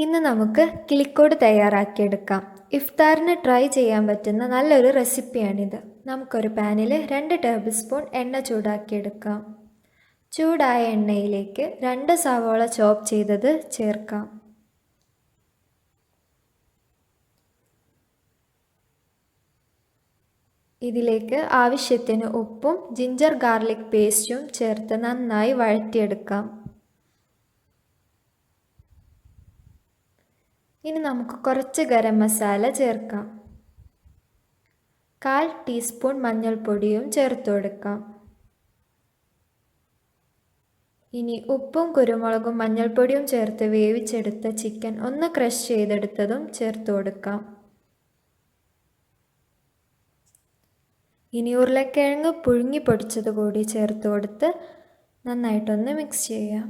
ഇന്ന് നമുക്ക് കിളിക്കോട് തയ്യാറാക്കിയെടുക്കാം. ഇഫ്താറിന് ട്രൈ ചെയ്യാൻ പറ്റുന്ന നല്ലൊരു റെസിപ്പിയാണിത്. നമുക്കൊരു പാനിൽ 2 ടേബിൾ സ്പൂൺ എണ്ണ ചൂടാക്കിയെടുക്കാം. ചൂടായ എണ്ണയിലേക്ക് 2 സവാള ചോപ്പ് ചെയ്തത് ചേർക്കാം. ഇതിലേക്ക് ആവശ്യത്തിന് ഉപ്പും ജിഞ്ചർ ഗാർലിക് പേസ്റ്റും ചേർത്ത് നന്നായി വഴറ്റിയെടുക്കാം. ഇനി നമുക്ക് കുറച്ച് ഗരം മസാല ചേർക്കാം. 1/4 ടീസ്പൂൺ മഞ്ഞൾപ്പൊടിയും ചേർത്ത് കൊടുക്കാം. ഇനി ഉപ്പും കുരുമുളകും മഞ്ഞൾപ്പൊടിയും ചേർത്ത് വേവിച്ചെടുത്ത ചിക്കൻ ഒന്ന് ക്രഷ് ചെയ്തെടുത്തതും ചേർത്ത് കൊടുക്കാം. ഇനി ഉരുളക്കിഴങ്ങ് പുഴുങ്ങി പൊടിച്ചത് കൂടി ചേർത്ത് കൊടുത്ത് നന്നായിട്ടൊന്ന് മിക്സ് ചെയ്യാം.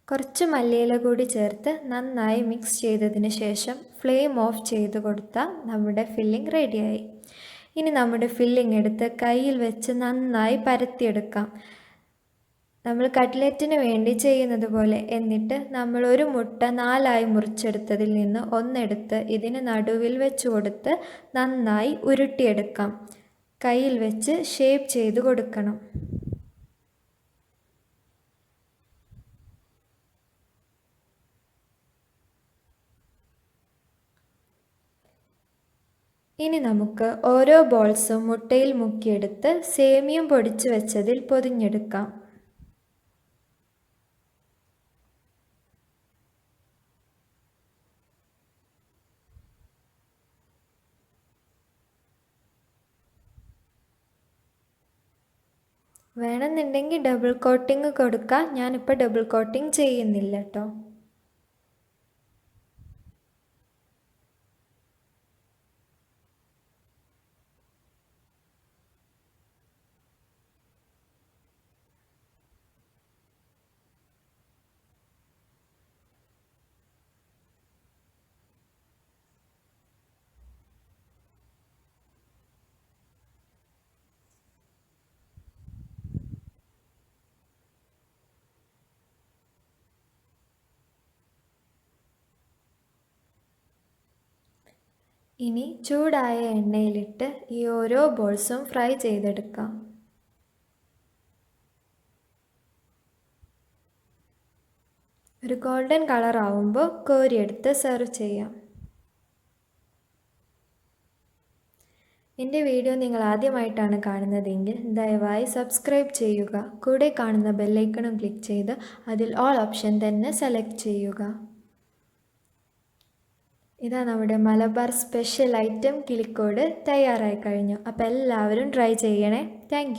കുറച്ച് മല്ലിയില കൂടി ചേർത്ത് നന്നായി മിക്സ് ചെയ്തതിന് ശേഷം ഫ്ലെയിം ഓഫ് ചെയ്ത് കൊടുത്താൽ നമ്മുടെ ഫില്ലിംഗ് റെഡിയായി. ഇനി നമ്മുടെ ഫില്ലിംഗ് എടുത്ത് കയ്യിൽ വെച്ച് നന്നായി പരത്തിയെടുക്കാം, നമ്മൾ കട്ട്ലറ്റിന് വേണ്ടി ചെയ്യുന്നത് പോലെ. എന്നിട്ട് നമ്മൾ ഒരു മുട്ട 4 മുറിച്ചെടുത്തതിൽ നിന്ന് ഒന്നെടുത്ത് ഇതിന് നടുവിൽ വെച്ച് കൊടുത്ത് നന്നായി ഉരുട്ടിയെടുക്കാം. കയ്യിൽ വെച്ച് ഷേപ്പ് ചെയ്ത് കൊടുക്കണം. ഇനി നമുക്ക് ഓരോ ബോൾസും മുട്ടയിൽ മുക്കിയെടുത്ത് സേമിയം പൊടിച്ച് വെച്ചതിൽ പൊതിഞ്ഞെടുക്കാം. വേണമെന്നുണ്ടെങ്കിൽ ഡബിൾ കോട്ടിങ് കൊടുക്കാം. ഞാനിപ്പോൾ ഡബിൾ കോട്ടിങ് ചെയ്യുന്നില്ല കേട്ടോ. ഇനി ചൂടായ എണ്ണയിലിട്ട് ഈ ഓരോ ബോൾസും ഫ്രൈ ചെയ്തെടുക്കാം. ഒരു ഗോൾഡൻ കളർ ആവുമ്പോൾ കോരിയെടുത്ത് സെർവ് ചെയ്യാം. എൻ്റെ വീഡിയോ നിങ്ങൾ ആദ്യമായിട്ടാണ് കാണുന്നതെങ്കിൽ ദയവായി സബ്സ്ക്രൈബ് ചെയ്യുക. കൂടെ കാണുന്ന ബെല്ലൈക്കണും ക്ലിക്ക് ചെയ്ത് അതിൽ ഓൾ ഓപ്ഷൻ തന്നെ സെലക്ട് ചെയ്യുക. ഇതാ നമ്മുടെ മലബാർ സ്പെഷ്യൽ ഐറ്റം കിളിക്കോട് തയ്യാറായി കഴിഞ്ഞു. അപ്പോൾ എല്ലാവരും ട്രൈ ചെയ്യണേ. താങ്ക്